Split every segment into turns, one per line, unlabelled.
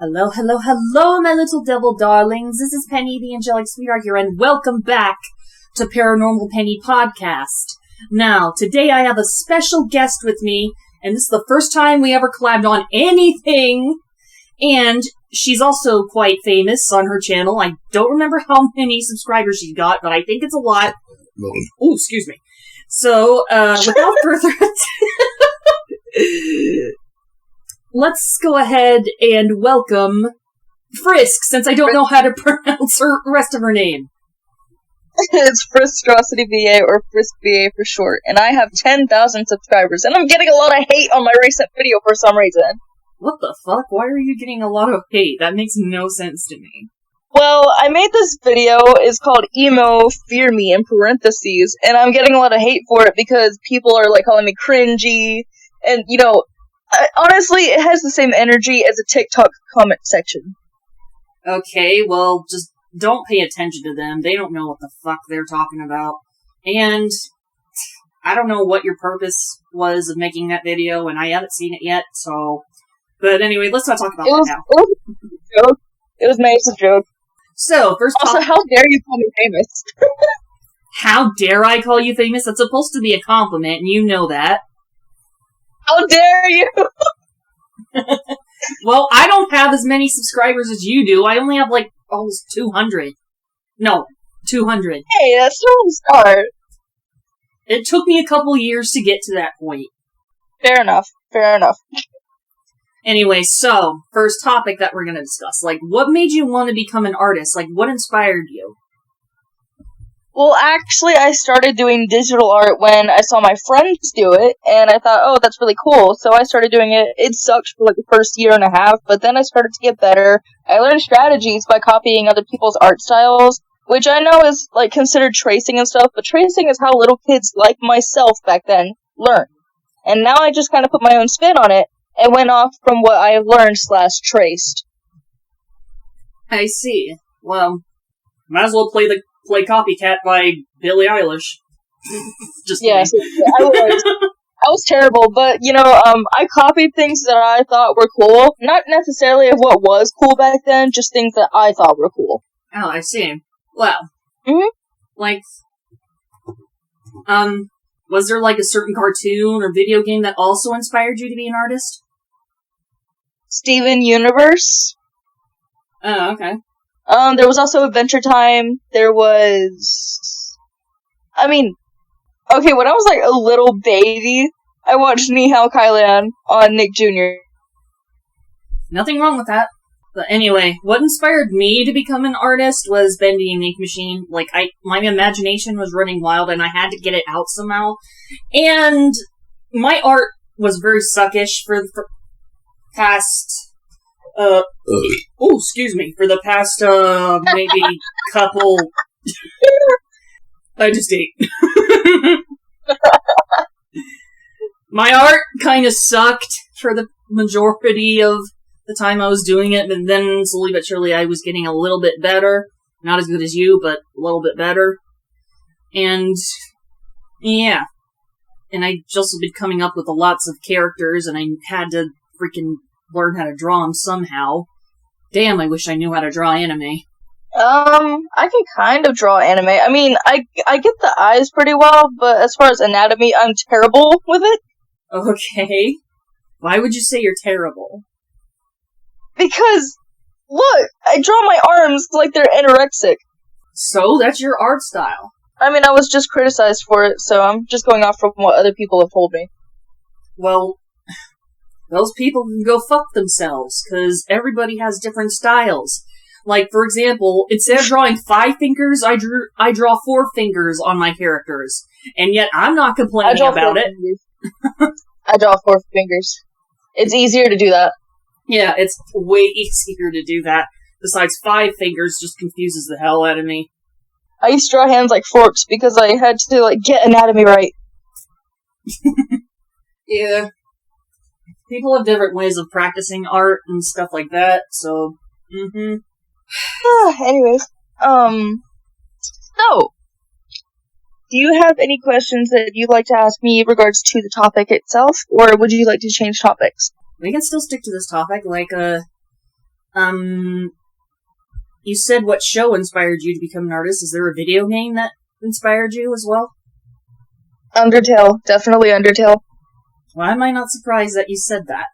Hello, hello, hello, my little devil darlings. This is Penny, the angelic sweetheart here, and welcome back to Paranormal Penny Podcast. Now, today I have a special guest with me, and this is the first time we ever collabed on anything, and she's also quite famous on her channel. I don't remember how many subscribers she got, but I think it's a lot. Oh, excuse me. So, without further ado, let's go ahead and welcome Frisk, since I don't know how to pronounce the rest of her name.
It's FriskstrocityVAYT, or FriskVA for short, and I have 10,000 subscribers, and I'm getting a lot of hate on my recent video for some reason.
What the fuck? Why are you getting a lot of hate? That makes no sense to me.
Well, I made this video, it's called Emo Fear Me in parentheses, and I'm getting a lot of hate for it because people are like calling me cringy, and honestly, it has the same energy as a TikTok comment section.
Okay, well, just don't pay attention to them. They don't know what the fuck they're talking about. And I don't know what your purpose was of making that video, and I haven't seen it yet, so... But anyway, let's not talk about that now.
It was a joke. It was made as a joke.
So, first
Also, how dare you call me famous?
How dare I call you famous? That's supposed to be a compliment, and you know that.
How dare you?
Well, I don't have as many subscribers as you do. I only have, like, almost 200. No, 200.
Hey, that's still a start.
It took me a couple years to get to that point.
Fair enough. Fair enough.
Anyway, so, first topic that we're gonna discuss. Like, what made you want to become an artist? Like, what inspired you?
Well, actually, I started doing digital art when I saw my friends do it, and I thought, oh, that's really cool, so I started doing it. It sucked for like the first year and a half, but then I started to get better. I learned strategies by copying other people's art styles, which I know is like considered tracing and stuff, but tracing is how little kids like myself back then learned. And now I just kind of put my own spin on it, and went off from what I learned / traced.
I see. Well, might as well play Copycat by Billie Eilish. Just
yes, I was terrible, but I copied things that I thought were cool. Not necessarily of what was cool back then, just things that I thought were cool.
Oh, I see. Well, like, was there like a certain cartoon or video game that also inspired you to be an artist?
Steven Universe.
Oh, okay.
There was also Adventure Time. There was... when I was like a little baby, I watched Ni Hao Kai Lan on Nick Jr.
Nothing wrong with that. But anyway, what inspired me to become an artist was Bendy and Ink Machine. Like, my imagination was running wild and I had to get it out somehow. And my art was very suckish for the past... excuse me. For the past, maybe couple... I just ate. My art kind of sucked for the majority of the time I was doing it, but then slowly but surely I was getting a little bit better. Not as good as you, but a little bit better. And, yeah. And I just been coming up with lots of characters, and I had to freaking learn how to draw them somehow. Damn, I wish I knew how to draw anime.
I can kind of draw anime. I mean, I get the eyes pretty well, but as far as anatomy, I'm terrible with it.
Okay. Why would you say you're terrible?
Because, look, I draw my arms like they're anorexic.
So, that's your art style.
I mean, I was just criticized for it, so I'm just going off from what other people have told me.
Well, those people can go fuck themselves, because everybody has different styles. Like, for example, instead of drawing 5 fingers, I draw 4 fingers on my characters. And yet, I'm not complaining about it.
I draw 4 fingers. It's easier to do that.
Yeah, it's way easier to do that. Besides, 5 fingers just confuses the hell out of me.
I used to draw hands like forks because I had to, get anatomy right.
Yeah. People have different ways of practicing art and stuff like that, so...
Anyways, so... Do you have any questions that you'd like to ask me in regards to the topic itself, or would you like to change topics?
We can still stick to this topic, like, You said what show inspired you to become an artist. Is there a video game that inspired you as well?
Undertale. Definitely Undertale.
Why am I not surprised that you said that?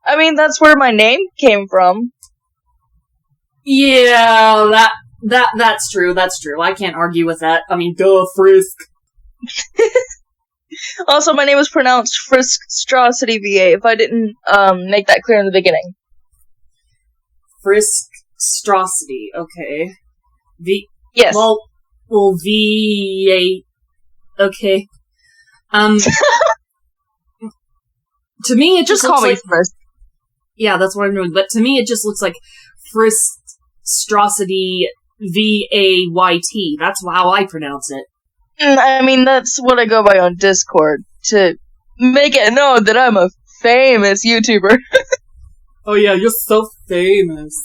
I mean, that's where my name came from.
Yeah, that's true. That's true. I can't argue with that. I mean, duh, Frisk.
Also, my name is pronounced FriskstrocityVAYT, if I didn't make that clear in the beginning.
Friskstrocity, okay.
Yes.
Well, V8. Okay. To me, it just
call me
like
Frisk.
Yeah, that's what I'm doing. But to me, it just looks like Friskstrocity VAYT. That's how I pronounce it.
I mean, that's what I go by on Discord to make it known that I'm a famous YouTuber.
Oh yeah, you're so famous.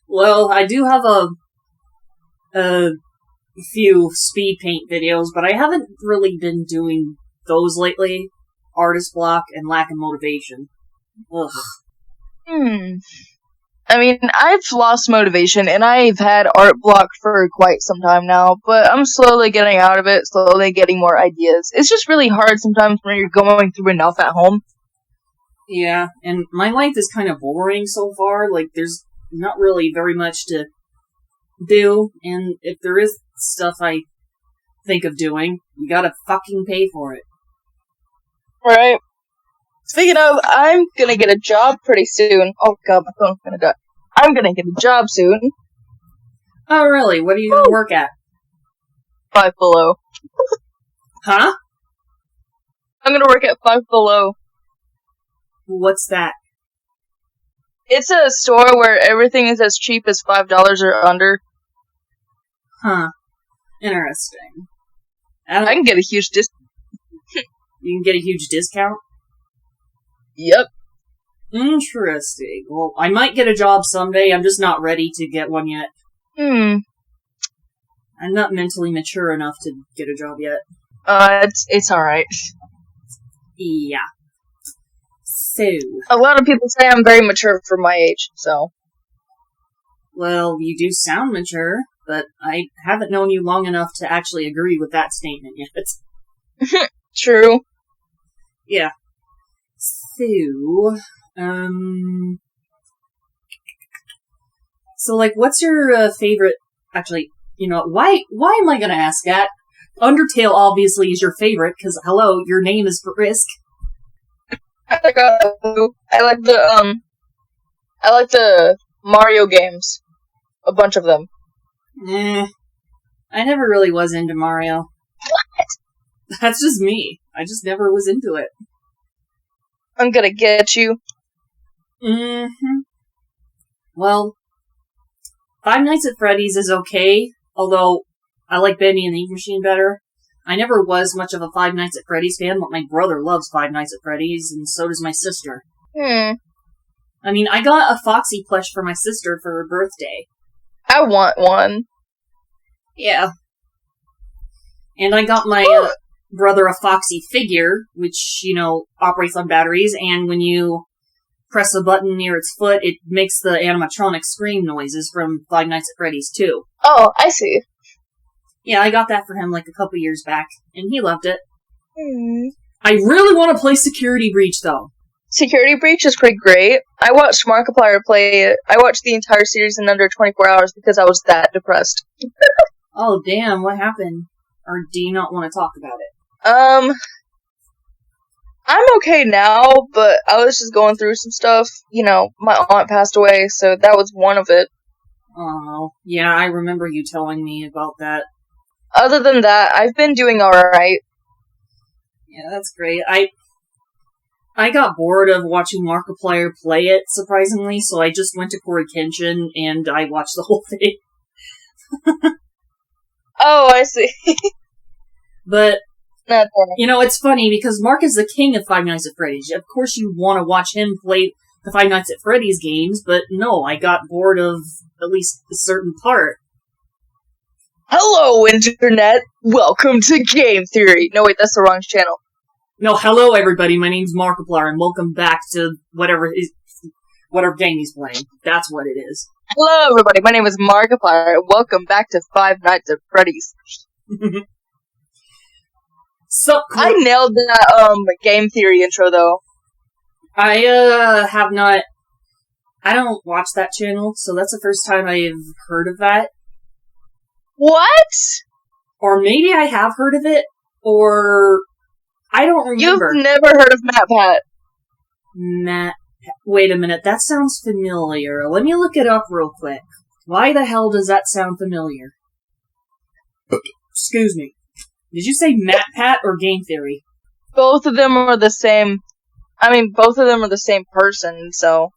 Well, I do have a few speed paint videos, but I haven't really been doing those lately. Artist block and lack of motivation. Ugh.
I mean, I've lost motivation, and I've had art block for quite some time now, but I'm slowly getting out of it, slowly getting more ideas. It's just really hard sometimes when you're going through enough at home.
Yeah, and my life is kind of boring so far. Like, there's not really very much to do, and if there is stuff I think of doing, you gotta fucking pay for it.
Right. Speaking of, I'm gonna get a job pretty soon. Oh god, my phone's gonna die. I'm gonna get a job soon.
Oh, really? What are you gonna work at?
Five Below.
Huh?
I'm gonna work at Five Below.
What's that?
It's a store where everything is as cheap as $5 or under.
Huh. Interesting.
I can get a huge discount.
You can get a huge discount?
Yep.
Interesting. Well, I might get a job someday. I'm just not ready to get one yet. I'm not mentally mature enough to get a job yet.
It's alright.
Yeah. So.
A lot of people say I'm very mature for my age, so.
Well, you do sound mature, but I haven't known you long enough to actually agree with that statement yet.
True.
Yeah. So, so, like, what's your favorite, actually, you know, why am I gonna ask that? Undertale obviously is your favorite, because, hello, your name is Frisk.
I like the Mario games. A bunch of them.
I never really was into Mario.
What?
That's just me. I just never was into it.
I'm gonna get you.
Well, Five Nights at Freddy's is okay, although I like Bendy and the Ink Machine better. I never was much of a Five Nights at Freddy's fan, but my brother loves Five Nights at Freddy's, and so does my sister. I mean, I got a Foxy plush for my sister for her birthday.
I want one.
Yeah. And I got my brother a Foxy figure, which, you know, operates on batteries, and when you press a button near its foot, it makes the animatronic scream noises from Five Nights at Freddy's 2.
Oh, I see.
Yeah, I got that for him like a couple years back, and he loved it. I really want to play Security Breach, though.
Security Breach is pretty great. I watched Markiplier play it. I watched the entire series in under 24 hours because I was that depressed.
Oh, damn, what happened? Or do you not want to talk about it?
I'm okay now, but I was just going through some stuff. You know, my aunt passed away, so that was one of it.
Oh, yeah, I remember you telling me about that.
Other than that, I've been doing alright.
Yeah, that's great. I got bored of watching Markiplier play it, surprisingly, so I just went to Corey Kenshin and I watched the whole thing.
Oh, I see.
But,
That's funny.
you know, it's funny because Mark is the king of Five Nights at Freddy's. Of course you want to watch him play the Five Nights at Freddy's games, but no, I got bored of at least a certain part.
Hello, Internet! Welcome to Game Theory! No, wait, that's the wrong channel.
No, hello everybody, my name's Markiplier, and welcome back to whatever game he's playing. That's what it is.
Hello everybody, my name is Markiplier, and welcome back to Five Nights at Freddy'S.
So cool.
I nailed that game theory intro though.
I have not. I don't watch that channel, so that's the first time I've heard of that.
What?
Or maybe I have heard of it, or I don't remember.
You've never heard of MatPat?
Wait a minute, that sounds familiar. Let me look it up real quick. Why the hell does that sound familiar? Excuse me. Did you say MatPat or Game Theory?
Both of them are the same. I mean, both of them are the same person, so.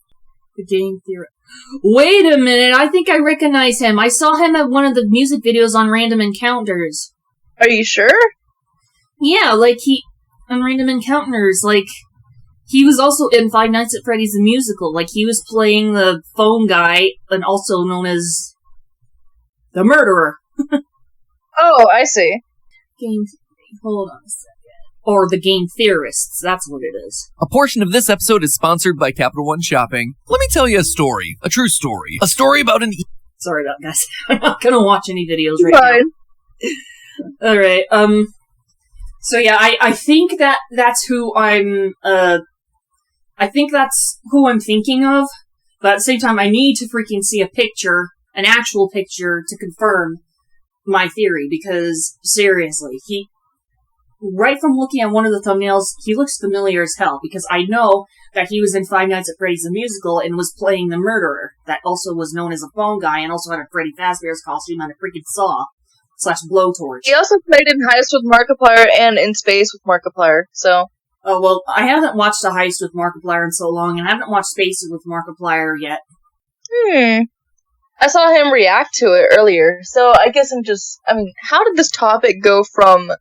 The Game Theory. Wait a minute, I think I recognize him. I saw him at one of the music videos on Random Encounters.
Are you sure?
Yeah, on Random Encounters, he was also in Five Nights at Freddy's the Musical. He was playing the phone guy, and also known as the murderer.
Oh, I see.
Game Theory. Hold on a second. Or the Game Theorists, that's what it is.
A portion of this episode is sponsored by Capital One Shopping. Let me tell you a story. A true story. A story about an...
Sorry about that, guys. I'm not gonna watch any videos right now. Alright, so yeah, I think that's who I'm, I think that's who I'm thinking of, but at the same time, I need to freaking see a picture, an actual picture, to confirm my theory, because, seriously, right from looking at one of the thumbnails, he looks familiar as hell, because I know that he was in Five Nights at Freddy's the Musical and was playing the murderer, that also was known as a phone guy, and also had a Freddy Fazbear's costume and a freaking saw / blowtorch.
He also played in Heist with Markiplier and in Space with Markiplier, so...
Oh, well, I haven't watched a Heist with Markiplier in so long, and I haven't watched Space with Markiplier yet.
I saw him react to it earlier, so I guess how did this topic go from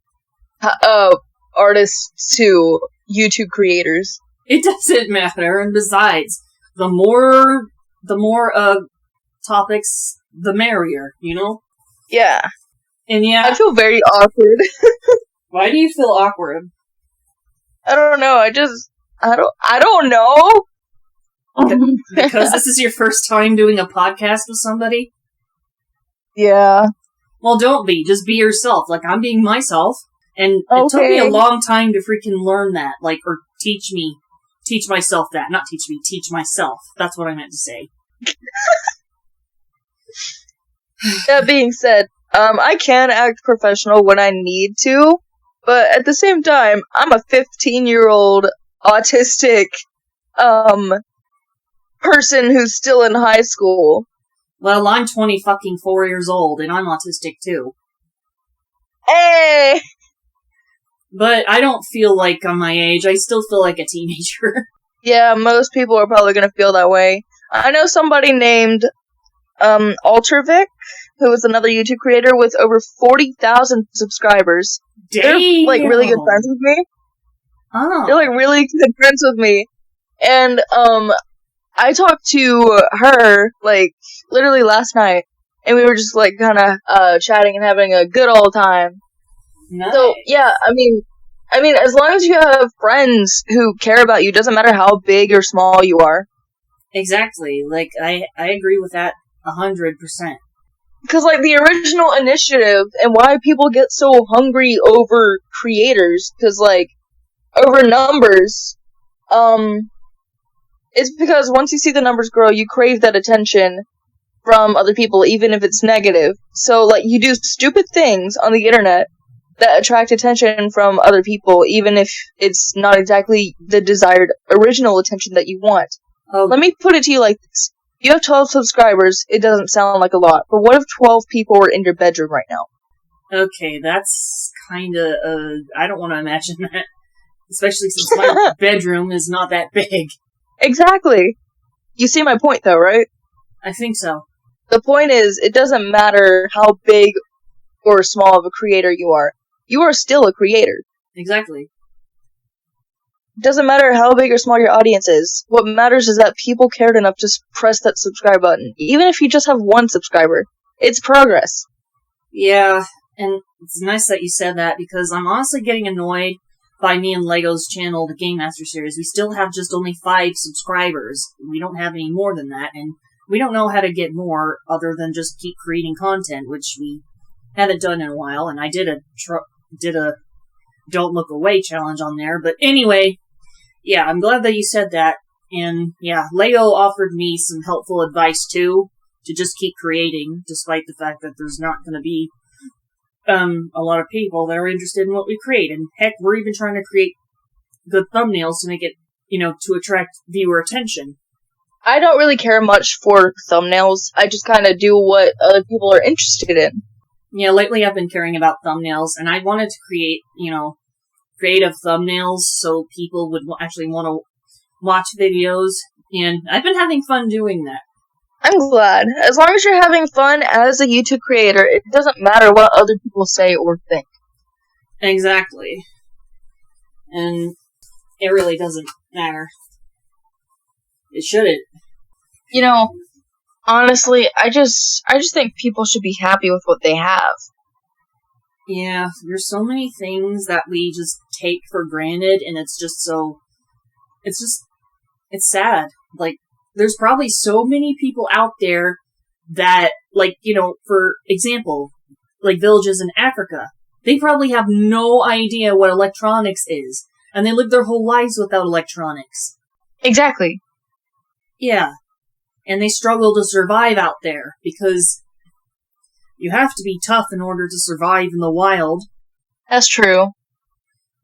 artists to YouTube creators?
It doesn't matter, and besides, the more topics, the merrier, you know?
Yeah.
And yeah...
I feel very awkward.
Why do you feel awkward?
I don't know, I don't know!
Because this is your first time doing a podcast with somebody?
Yeah.
Well, don't be. Just be yourself. I'm being myself. And it took me a long time to freaking learn that. Or teach myself that. Not teach me, teach myself. That's what I meant to say.
That being said, I can act professional when I need to, but at the same time, I'm a 15-year-old autistic, person who's still in high school.
Well, I'm 24 years old, and I'm autistic too.
Hey!
But I don't feel like I'm my age. I still feel like a teenager.
Yeah, most people are probably gonna feel that way. I know somebody named, Ultravic, who is another YouTube creator with over 40,000 subscribers.
Damn!
They're, really good friends with me.
Oh.
They're, really good friends with me. And, I talked to her, literally last night, and we were just, kinda, chatting and having a good old time.
Nice.
So, yeah, I mean, as long as you have friends who care about you, doesn't matter how big or small you are.
Exactly. I agree with that 100%.
Because, the original initiative and why people get so hungry over creators, because, over numbers, it's because once you see the numbers grow, you crave that attention from other people, even if it's negative. So, you do stupid things on the internet that attract attention from other people, even if it's not exactly the desired original attention that you want.
Oh.
Let me put it to you like this. You have 12 subscribers, it doesn't sound like a lot, but what if 12 people were in your bedroom right now?
Okay, that's kinda, I don't want to imagine that. Especially since my bedroom is not that big.
Exactly. You see my point though, right?
I think so.
The point is, it doesn't matter how big or small of a creator you are still a creator.
Exactly.
It doesn't matter how big or small your audience is. What matters is that people cared enough to press that subscribe button. Even if you just have one subscriber, it's progress.
Yeah, and it's nice that you said that, because I'm honestly getting annoyed by me and Lego's channel, the Game Master series, we still have just only 5 subscribers. We don't have any more than that, and we don't know how to get more other than just keep creating content, which we haven't done in a while, and I did a Don't Look Away challenge on there, but anyway, yeah, I'm glad that you said that, and yeah, Lego offered me some helpful advice too, to just keep creating, despite the fact that there's not going to be a lot of people that are interested in what we create. And heck, we're even trying to create good thumbnails to make it, to attract viewer attention.
I don't really care much for thumbnails. I just kind of do what other people are interested in.
Yeah, lately I've been caring about thumbnails, and I wanted to create, creative thumbnails so people would actually want to watch videos, and I've been having fun doing that.
I'm glad. As long as you're having fun as a YouTube creator, it doesn't matter what other people say or think.
Exactly. And it really doesn't matter. It shouldn't.
Honestly, I just think people should be happy with what they have.
Yeah, there's so many things that we just take for granted, and it's sad. Like, there's probably so many people out there that, for example, like villages in Africa, they probably have no idea what electronics is, and they live their whole lives without electronics.
Exactly.
Yeah. And they struggle to survive out there, because you have to be tough in order to survive in the wild.
That's true.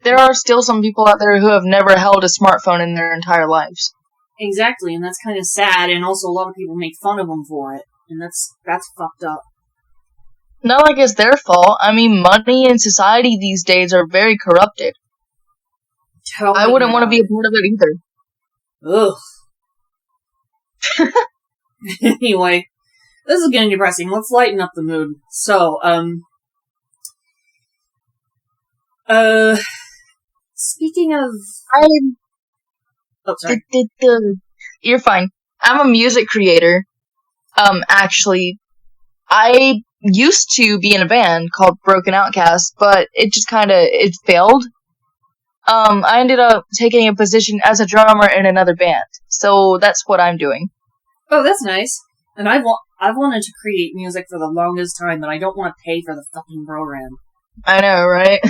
There are still some people out there who have never held a smartphone in their entire lives.
Exactly, and that's kind of sad, and also a lot of people make fun of them for it, and that's fucked up.
Not like it's their fault. I mean, money and society these days are very corrupted. I wouldn't want to be a part of it either.
Ugh. Anyway, this is getting depressing. Let's lighten up the mood. So, speaking of... Oh, sorry.
You're fine. I'm a music creator. Actually, I used to be in a band called Broken Outcast, but it just it failed. I ended up taking a position as a drummer in another band, so that's what I'm doing.
Oh, that's nice. And I've wanted to create music for the longest time, but I don't want to pay for the fucking program.
I know, right?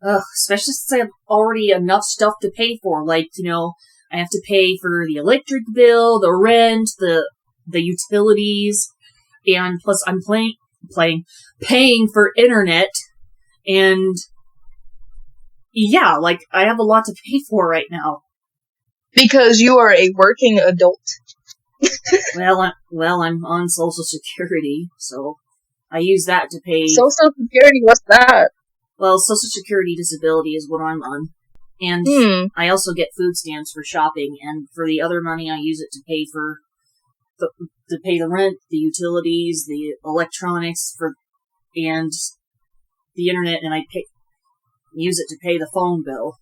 Ugh, especially since I have already enough stuff to pay for. Like, I have to pay for the electric bill, the rent, the utilities, and plus I'm paying for internet, and yeah, I have a lot to pay for right now.
Because you are a working adult.
Well, I'm on Social Security, so I use that to pay...
Social Security, what's that?
Well, Social Security Disability is what I'm on. And I also get food stamps for shopping, and for the other money I use it to pay for... to pay the rent, the utilities, the electronics, and the internet, and I use it to pay the phone bill.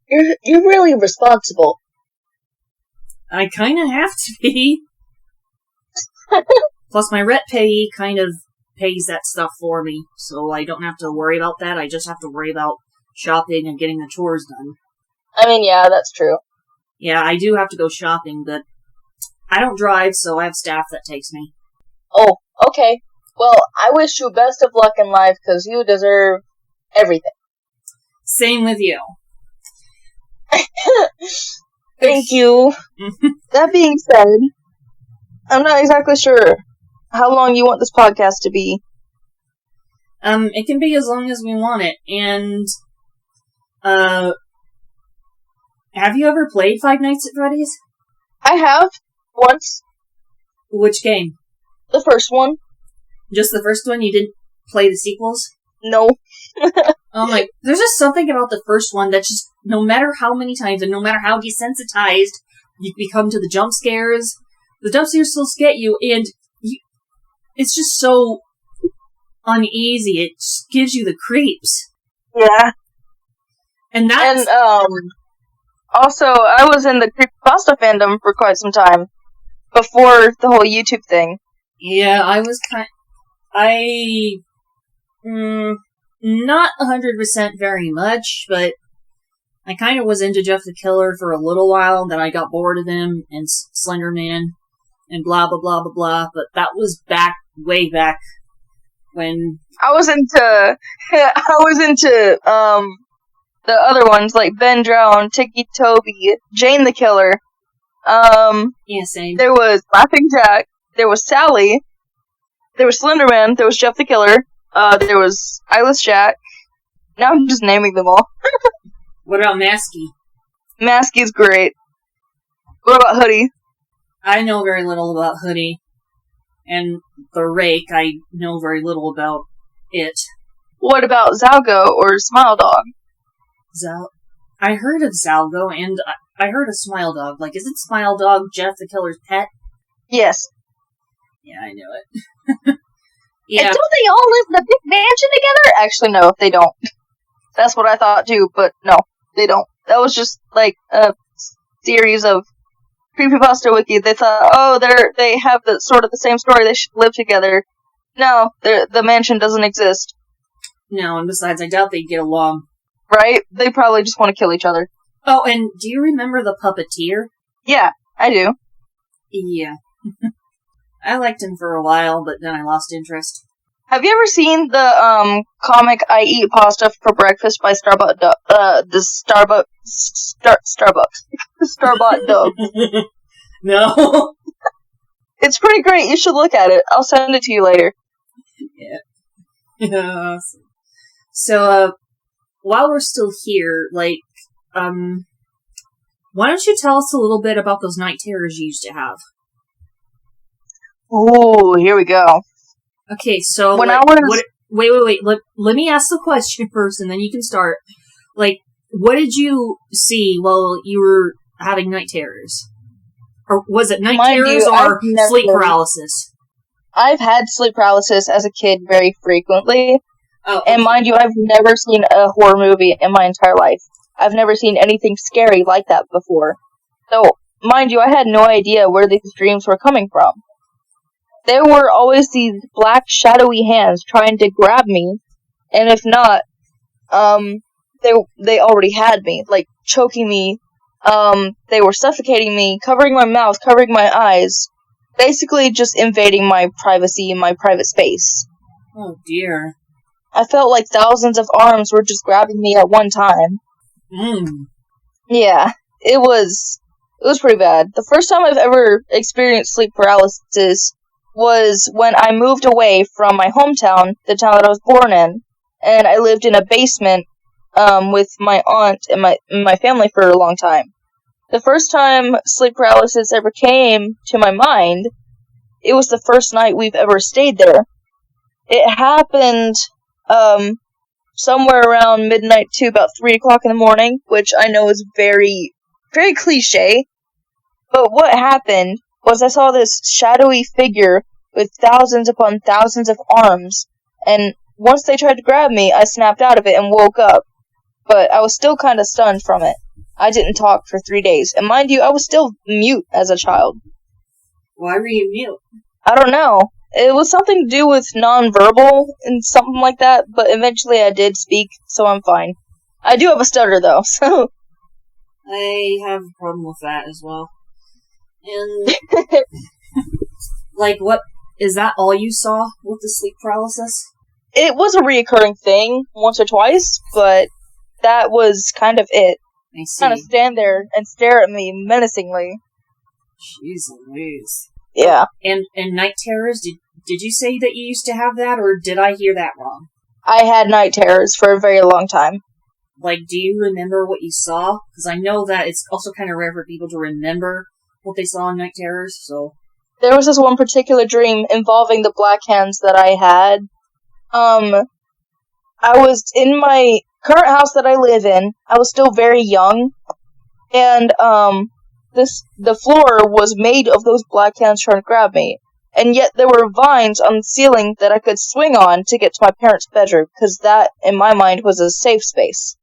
You're really responsible.
I kind of have to be. Plus, my rent payee kind of pays that stuff for me, so I don't have to worry about that. I just have to worry about shopping and getting the chores done.
I mean, yeah, that's true.
Yeah, I do have to go shopping, but I don't drive, so I have staff that takes me.
Oh, okay. Well, I wish you best of luck in life, because you deserve everything.
Same with you.
Thank you. That being said, I'm not exactly sure how long you want this podcast to be.
It can be as long as we want it, and, have you ever played Five Nights at Freddy's?
I have, once.
Which game?
The first one.
Just the first one? You didn't play the sequels?
No.
There's just something about the first one that just, no matter how many times and no matter how desensitized you become to the jump scares, the jump scares still get you, and it's just so uneasy. It just gives you the creeps.
Yeah.
And that's...
also, I was in the creepypasta fandom for quite some time, before the whole YouTube thing.
Yeah, I was Not 100% very much, but I kind of was into Jeff the Killer for a little while, then I got bored of him and Slender Man and blah blah blah blah blah, but that was way back when
I was into the other ones like Ben Drown, Tiki Toby, Jane the Killer.
Yeah, same.
There was Laughing Jack, there was Sally, there was Slender Man, there was Jeff the Killer, there was Eyeless Jack. Now I'm just naming them all.
What about Masky?
Masky's great. What about Hoodie?
I know very little about Hoodie. And the Rake, I know very little about it.
What about Zalgo or Smile Dog?
I heard of Zalgo, and I heard of Smile Dog. Like, is it Smile Dog Jeff the Killer's pet?
Yes.
Yeah, I knew it. Yeah.
And don't they all live in a big mansion together? Actually, no, they don't. That's what I thought too, but no, they don't. That was just like a series of creepypasta wiki. They thought, oh, they have the sort of the same story. They should live together. No, the mansion doesn't exist.
No, and besides, I doubt they'd get along.
Right? They probably just want to kill each other.
Oh, and do you remember the Puppeteer?
Yeah, I do.
Yeah. I liked him for a while, but then I lost interest.
Have you ever seen the comic I Eat Pasta for Breakfast by Starbucks? The Starbucks Dog.
No.
It's pretty great. You should look at it. I'll send it to you later.
Yeah. So, while we're still here, like, why don't you tell us a little bit about those night terrors you used to have?
Oh, here we go.
Okay, so
when
like,
I was...
wait. Let me ask the question first, and then you can start. Like, what did you see while you were having night terrors? Or was it night terrors or sleep paralysis?
I've had sleep paralysis as a kid very frequently.
Oh, okay.
And mind you, I've never seen a horror movie in my entire life. I've never seen anything scary like that before. So, mind you, I had no idea where these dreams were coming from. There were always these black, shadowy hands trying to grab me, and if not, they already had me, like, choking me, they were suffocating me, covering my mouth, covering my eyes, basically just invading my privacy and my private space.
Oh, dear.
I felt like thousands of arms were just grabbing me at one time. Yeah, it was pretty bad. The first time I've ever experienced sleep paralysis was when I moved away from my hometown, the town that I was born in, and I lived in a basement with my aunt and my family for a long time. The first time sleep paralysis ever came to my mind, it was the first night we've ever stayed there. It happened somewhere around midnight to about 3 o'clock in the morning, which I know is very, very cliche. But what happened was I saw this shadowy figure with thousands upon thousands of arms, and once they tried to grab me, I snapped out of it and woke up. But I was still kind of stunned from it. I didn't talk for 3 days, and mind you, I was still mute as a child.
Why were you mute?
I don't know. It was something to do with nonverbal and something like that, but eventually I did speak, so I'm fine. I do have a stutter, though, so...
I have a problem with that as well. And, like, what, is that all you saw with the sleep paralysis?
It was a reoccurring thing, once or twice, but that was kind of it.
I see.
Kind of stand there and stare at me menacingly.
Jeez Louise.
Yeah.
And night terrors, did you say that you used to have that, or did I hear that wrong?
I had night terrors for a very long time.
Like, do you remember what you saw? Because I know that it's also kind of rare for people to remember what they saw in night terrors, so...
There was this one particular dream involving the black hands that I had. I was in my current house that I live in. I was still very young, and, the floor was made of those black hands trying to grab me. And yet there were vines on the ceiling that I could swing on to get to my parents' bedroom, because that, in my mind, was a safe space.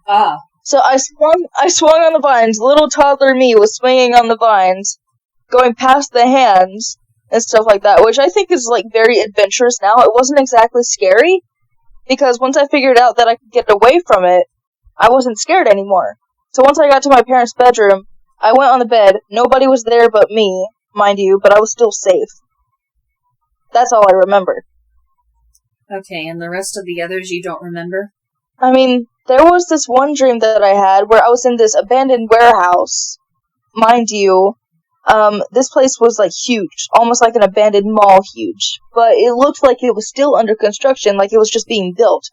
Ah.
So I swung on the vines. Little toddler me was swinging on the vines, going past the hands, and stuff like that, which I think is, like, very adventurous now. It wasn't exactly scary. because once I figured out that I could get away from it, I wasn't scared anymore. So once I got to my parents' bedroom, I went on the bed. Nobody was there but me, mind you, but I was still safe. That's all I remember.
Okay, and the rest of the others you don't remember?
I mean, there was this one dream that I had where I was in this abandoned warehouse. Mind you, this place was, like, huge. Almost like an abandoned mall huge. But it looked like it was still under construction, like it was just being built.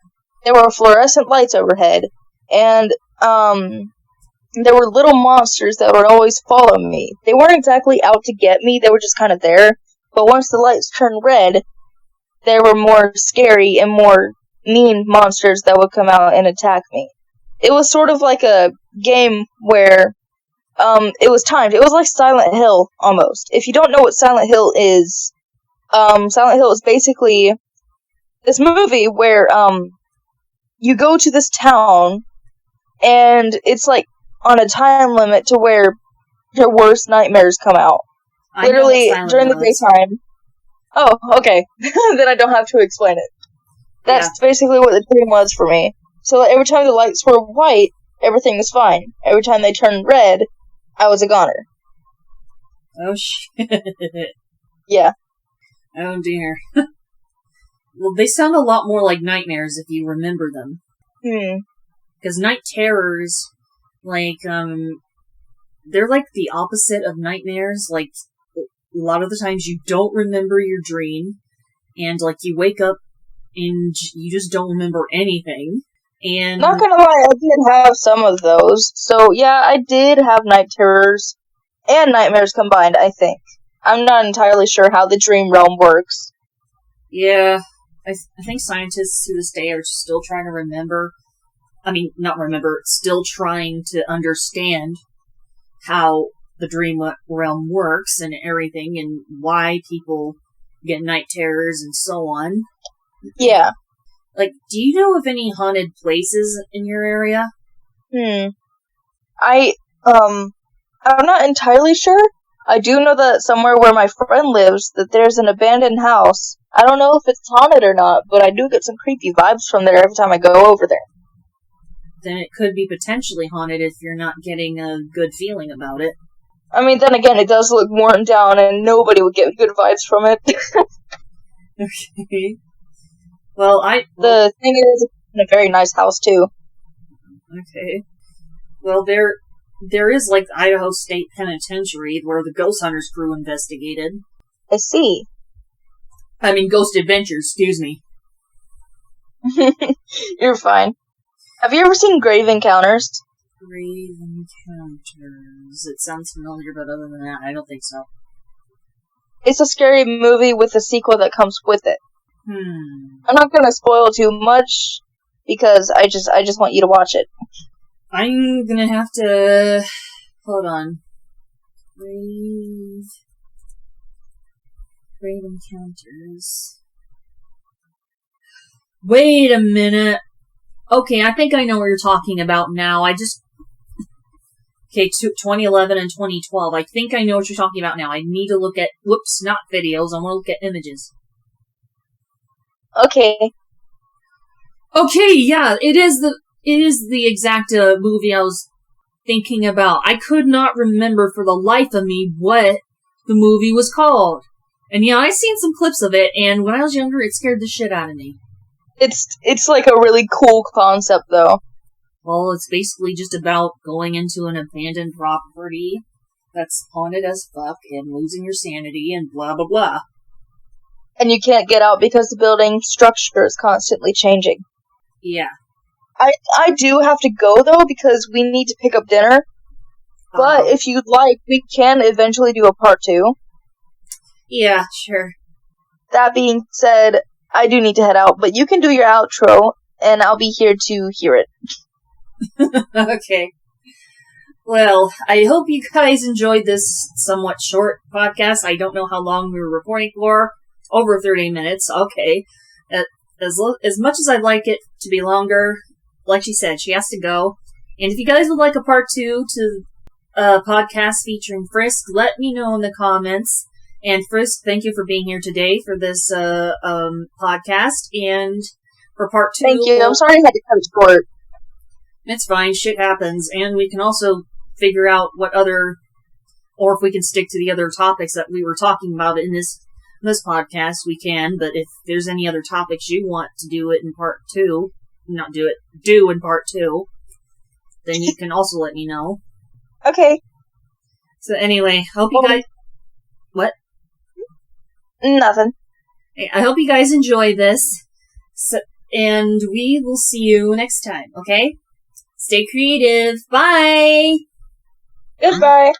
There were fluorescent lights overhead, and, there were little monsters that would always follow me. They weren't exactly out to get me, they were just kind of there. But once the lights turned red, there were more scary and more mean monsters that would come out and attack me. It was sort of like a game where, it was timed. It was like Silent Hill, almost. If you don't know what Silent Hill is basically this movie where, you go to this town, and it's like on a time limit to where your worst nightmares come out. Literally, during the daytime. Oh, okay. Then I don't have to explain it. That's basically what the dream was for me. So every time the lights were white, everything was fine. Every time they turned red, I was a goner.
Oh, shit.
Yeah.
Oh, dear. Well, they sound a lot more like nightmares if you remember them. Because night terrors, like, they're like the opposite of nightmares. Like, a lot of the times you don't remember your dream, and, like, you wake up and you just don't remember anything. And
not gonna lie, I did have some of those. So, yeah, I did have night terrors and nightmares combined, I think. I'm not entirely sure how the dream realm works.
Yeah, I think scientists to this day are still trying to remember. I mean, not remember, still trying to understand how the dream realm works and everything, and why people get night terrors and so on.
Yeah.
Like, do you know of any haunted places in your area?
I'm not entirely sure. I do know that somewhere where my friend lives, that there's an abandoned house. I don't know if it's haunted or not, but I do get some creepy vibes from there every time I go over there.
Then it could be potentially haunted if you're not getting a good feeling about it.
I mean, then again, it does look worn down, and nobody would get good vibes from it.
Okay. Well,
the thing is, it's in a very nice house, too.
Okay. Well, there is, like, the Idaho State Penitentiary, where the Ghost Hunters crew investigated.
I see.
I mean, Ghost Adventures, excuse me.
You're fine. Have you ever seen Grave Encounters?
Grave Encounters. It sounds familiar, but other than that, I don't think so.
It's a scary movie with a sequel that comes with it. I'm not gonna spoil too much, because I just want you to watch it.
I'm gonna have to... Hold on. Grave Encounters. Wait a minute. Okay, I think I know what you're talking about now. Okay, 2011 and 2012. I think I know what you're talking about now. I need to look at... Whoops, not videos. I want to look at images.
Okay.
Okay, yeah, it is the exact movie I was thinking about. I could not remember for the life of me what the movie was called. And yeah, I've seen some clips of it, and when I was younger, it scared the shit out of me.
It's like a really cool concept, though.
Well, it's basically just about going into an abandoned property that's haunted as fuck and losing your sanity and blah blah blah.
And you can't get out because the building structure is constantly changing.
Yeah.
I do have to go, though, because we need to pick up dinner. But if you'd like, we can eventually do a part 2.
Yeah, sure.
That being said, I do need to head out, but you can do your outro, and I'll be here to hear it.
Okay. Well, I hope you guys enjoyed this somewhat short podcast. I don't know how long we were recording for. Over 30 minutes. Okay. As much as I'd like it to be longer, like she said, she has to go. And if you guys would like a part 2 to a podcast featuring Frisk, let me know in the comments. And Frisk, thank you for being here today for this podcast. And for part 2.
Thank you. I'm sorry I had to cut it short.
It's fine. Shit happens. And we can also figure out what other, or if we can stick to the other topics that we were talking about in this podcast, we can. But if there's any other topics you want to do it in part 2, do in part 2, then you can also let me know.
Okay.
So anyway, hope you guys... What?
Nothing.
I hope you guys enjoy this. And we will see you next time, okay? Stay creative. Bye!
Goodbye.